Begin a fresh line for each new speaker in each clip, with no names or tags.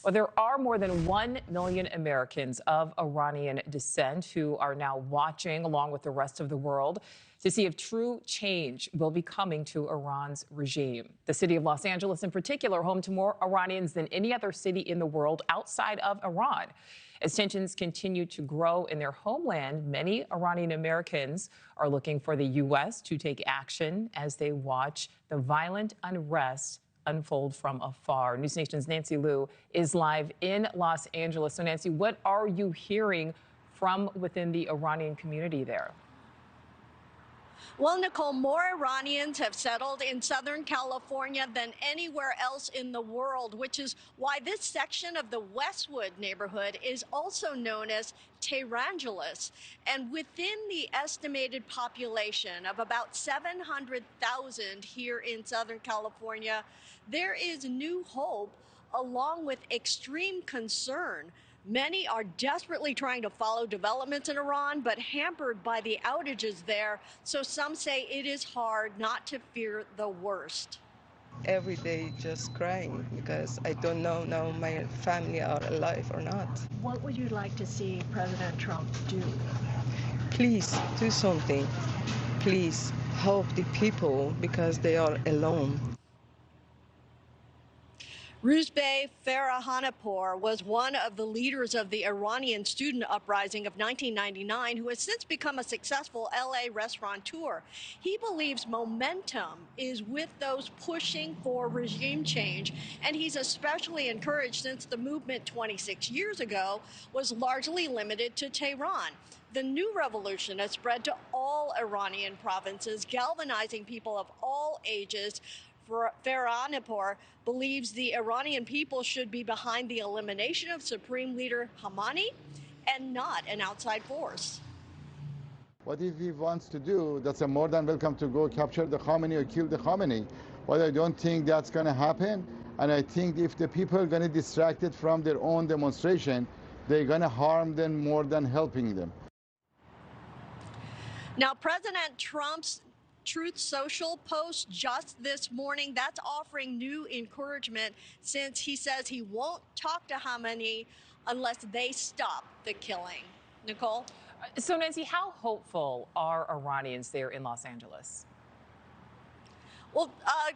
Well, there are more than 1 million Americans of Iranian descent who are now watching, along with the rest of the world, to see if true change will be coming to Iran's regime. The city of Los Angeles, in particular, home to more Iranians than any other city in the world outside of Iran. As tensions continue to grow in their homeland, many Iranian Americans are looking for the U.S. to take action as they watch the violent unrest unfold from afar. NewsNation's Nancy Liu is live in Los Angeles. So, Nancy, what are you hearing from within the Iranian community there?
Well, Nichole, more Iranians have settled in Southern California than anywhere else in the world, which is why this section of the Westwood neighborhood is also known as Tehrangeles. And within the estimated population of about 700,000 here in Southern California, there is new hope along with extreme concern. Many are desperately trying to follow developments in Iran, but hampered by the outages there. So some say it is hard not to fear the worst.
Every day just crying because I don't know now my family are alive or not.
What would you like to see President Trump do?
Please do something. Please help the people because they are alone.
Ruzbeh Farahanipour was one of the leaders of the Iranian student uprising of 1999, who has since become a successful LA restaurateur. He believes momentum is with those pushing for regime change, and he's especially encouraged since the movement 26 years ago was largely limited to Tehran. The new revolution has spread to all Iranian provinces, galvanizing people of all ages. Farahanipour believes the Iranian people should be behind the elimination of Supreme Leader Khamenei and not an outside force.
What if he wants to do, that's a more than welcome to go capture the Khamenei or kill the Khamenei. But I don't think that's going to happen. And I think if the people are going to distract it from their own demonstration, they're going to harm them more than helping them.
Now, President Trump's Truth Social post just this morning, that's offering new encouragement since he says he won't talk to Khamenei unless they stop the killing. Nichole?
So, Nancy, how hopeful are Iranians there in Los Angeles?
Well,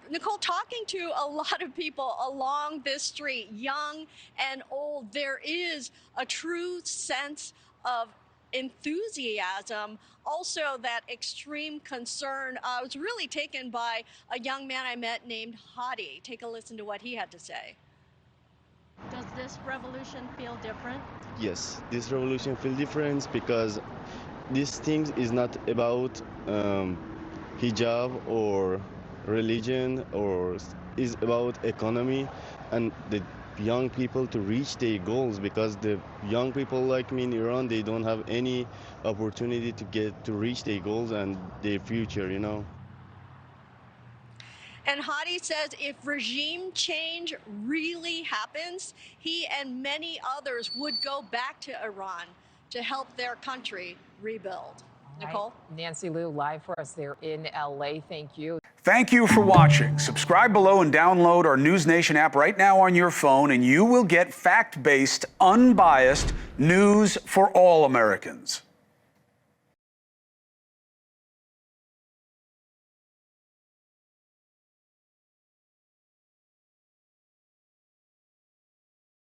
Nichole, talking to a lot of people along this street, young and old, there is a true sense of enthusiasm, also that extreme concern. I was really taken by a young man I met named Hadi. Take a listen to what he had to say.
Does this revolution feel different?
Yes, this revolution feels different because this thing is not about hijab or religion, or is about economy and the young people to reach their goals, because the young people like me in Iran, they don't have any opportunity to reach their goals and their future, you know.
And Hadi says if regime change really happens, he and many others would go back to Iran to help their country rebuild. Nichole?
Nancy Liu, live for us there in LA. Thank you.
Thank you for watching. Subscribe below and download our NewsNation app right now on your phone, and you will get fact-based, unbiased news for all Americans.